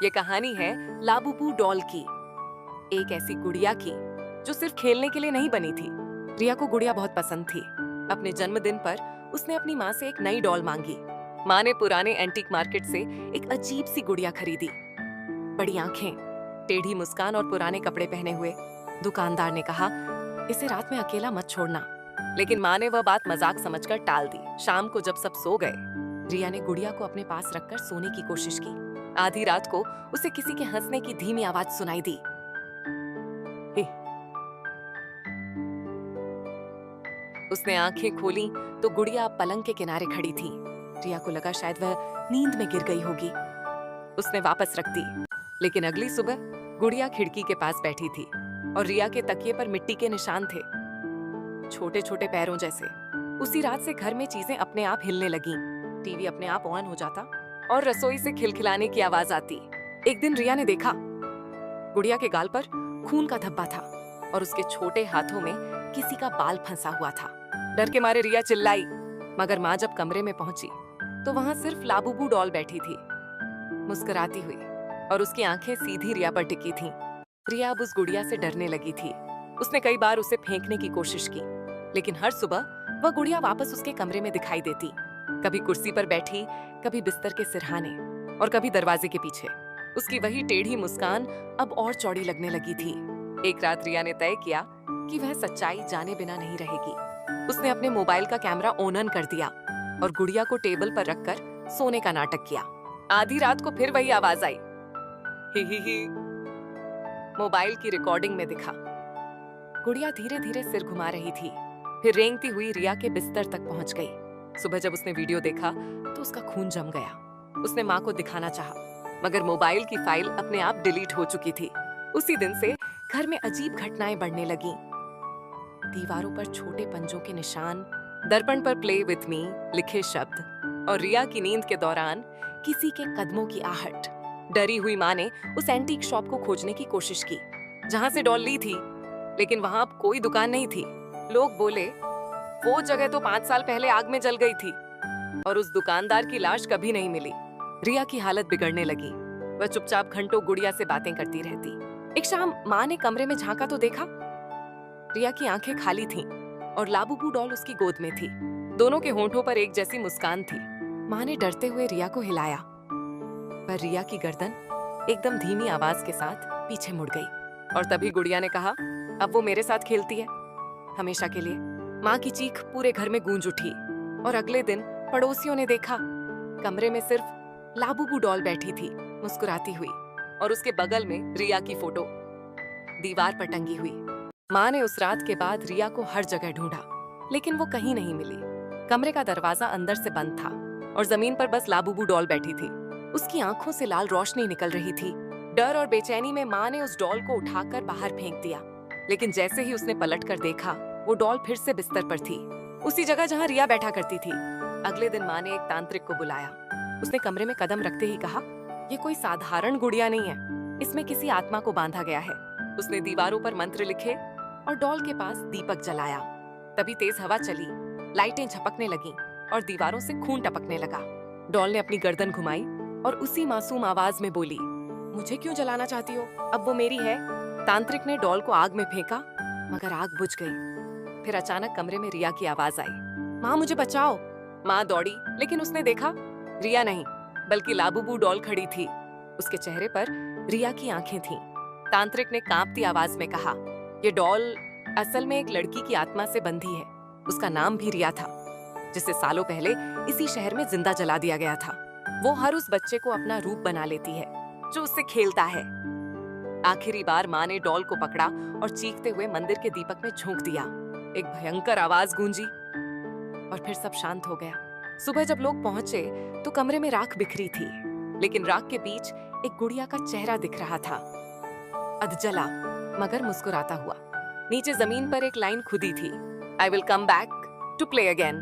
ये कहानी है लाबूबू डॉल की। एक ऐसी गुड़िया की जो सिर्फ खेलने के लिए नहीं बनी थी। रिया को गुड़िया बहुत पसंद थी। अपने जन्मदिन पर उसने अपनी माँ से एक नई डॉल मांगी। माँ ने पुराने एंटीक मार्केट से एक अजीब सी गुड़िया खरीदी। बड़ी आंखें, टेढ़ी मुस्कान और पुराने कपड़े पहने हुए। दुकानदार ने कहा, इसे रात में अकेला मत छोड़ना। लेकिन माँ ने वह बात मजाक समझकर टाल दी। शाम को जब सब सो गए, रिया ने गुड़िया को अपने पास रखकर सोने की कोशिश की। आधी रात को उसे किसी के हंसने की धीमी आवाज सुनाई दी। हे। उसने आंखें खोली तो गुड़िया पलंग के किनारे खड़ी थी। रिया को लगा शायद वह नींद में गिर गई होगी। उसने वापस रख दी। लेकिन अगली सुबह गुड़िया खिड़की के पास बैठी थी और रिया के तकिए पर मिट्टी के निशान थे, छोटे छोटे पैरों जैसे। उसी रात से घर में चीजें अपने आप हिलने लगीं। टीवी अपने आप ऑन हो जाता और रसोई से खिलखिलाने की आवाज आती। एक दिन रिया ने देखा, गुड़िया के गाल पर खून का धब्बा था और उसके छोटे हाथों में किसी का बाल फंसा हुआ था। डर के मारे रिया चिल्लाई, मगर माँ जब कमरे में पहुंची तो वहां सिर्फ लाबूबू डॉल बैठी थी, मुस्कुराती हुई, और उसकी आंखें सीधी रिया पर टिकी थीं। रिया अब उस गुड़िया से डरने लगी थी। उसने कई बार उसे फेंकने की कोशिश की, लेकिन हर सुबह वह गुड़िया वापस उसके कमरे में दिखाई देती। कभी कुर्सी पर बैठी, कभी बिस्तर के सिरहाने और कभी दरवाजे के पीछे। उसकी वही टेढ़ी मुस्कान अब और चौड़ी लगने लगी थी। एक रात रिया ने तय किया कि वह सच्चाई जाने बिना नहीं रहेगी। उसने अपने मोबाइल का कैमरा ऑन कर दिया और गुड़िया को टेबल पर रखकर सोने का नाटक किया। आधी रात को फिर वही आवाज आई, ही। मोबाइल की रिकॉर्डिंग में दिखा, गुड़िया धीरे धीरे सिर घुमा रही थी, फिर रेंगती हुई रिया के बिस्तर तक पहुंच गई। सुबह जब उसने वीडियो देखा तो उसका खून जम गया। उसने माँ को दिखाना चाहा, मगर मोबाइल की फाइल अपने आप डिलीट हो चुकी थी। उसी दिन से घर में अजीब घटनाएं बढ़ने लगीं। दीवारों पर छोटे पंजों के निशान, दर्पण पर प्ले विथ मी लिखे शब्द, और रिया की नींद के दौरान किसी के कदमों की आहट। डरी हुई माँ ने उस एंटीक शॉप को खोजने की कोशिश की जहां से डॉल ली थी, लेकिन वहां अब कोई दुकान नहीं थी। लोग बोले, वो जगह तो 5 साल पहले आग में जल गई थी, और उस दुकानदार की लाश कभी नहीं मिली। रिया की हालत बिगड़ने लगी। वह चुपचाप घंटों गुड़िया से बातें करती रहती। एक शाम माँ ने कमरे में झांका तो देखा, रिया की आंखें खाली थीं और लाबूबू डॉल उसकी गोद में थी। दोनों के होंठों पर एक जैसी मुस्कान थी। माँ ने डरते हुए रिया को हिलाया, पर रिया की गर्दन एकदम धीमी आवाज के साथ पीछे मुड़ गई। और तभी गुड़िया ने कहा, अब वो मेरे साथ खेलती है, हमेशा के लिए। माँ की चीख पूरे घर में गूंज उठी और अगले दिन पड़ोसियों ने देखा, कमरे में सिर्फ लाबूबू डॉल बैठी थी, मुस्कुराती हुई, और उसके बगल में रिया की फोटो दीवार पर टंगी हुई। माँ ने उस रात के बाद रिया को हर जगह ढूंढा, लेकिन वो कहीं नहीं मिली। कमरे का दरवाजा अंदर से बंद था और जमीन पर बस लाबूबू डॉल बैठी थी। उसकी आंखों से लाल रोशनी निकल रही थी। डर और बेचैनी में माँ ने उस डॉल को उठाकर बाहर फेंक दिया, लेकिन जैसे ही उसने पलटकर देखा, वो डॉल फिर से बिस्तर पर थी, उसी जगह जहाँ रिया बैठा करती थी। अगले दिन माँ ने एक तांत्रिक को बुलाया। उसने कमरे में कदम रखते ही कहा, ये कोई साधारण गुड़िया नहीं है, इसमें किसी आत्मा को बांधा गया है। उसने दीवारों पर मंत्र लिखे और डॉल के पास दीपक जलाया। तभी तेज हवा चली, लाइटें झपकने लगीं और दीवारों से खून टपकने लगा। डॉल ने अपनी गर्दन घुमाई और उसी मासूम आवाज में बोली, मुझे क्यों जलाना चाहती हो, अब वो मेरी है। तांत्रिक ने डॉल को आग में फेंका, मगर आग बुझ गई। फिर अचानक कमरे में रिया की आवाज आई, माँ मुझे बचाओ। माँ दौड़ी, लेकिन उसने देखा, रिया नहीं बल्कि लाबूबू डॉल खड़ी थी। उसके चेहरे पर रिया की आंखें थीं। तांत्रिक ने कांपती आवाज में कहा, ये डॉल असल में एक लड़की की आत्मा से बंधी है। उसका नाम भी रिया था, जिसे सालों पहले इसी शहर में जिंदा जला दिया गया था। वो हर उस बच्चे को अपना रूप बना लेती है जो उससे खेलता है। आखिरी बार माँ ने डॉल को पकड़ा और चीखते हुए मंदिर के दीपक में झोंक दिया। एक भयंकर आवाज गूंजी और फिर सब शांत हो गया। सुबह जब लोग पहुंचे तो कमरे में राख बिखरी थी, लेकिन राख के बीच एक गुड़िया का चेहरा दिख रहा था, अधजला मगर मुस्कुराता हुआ। नीचे जमीन पर एक लाइन खुदी थी, I will come back to play again.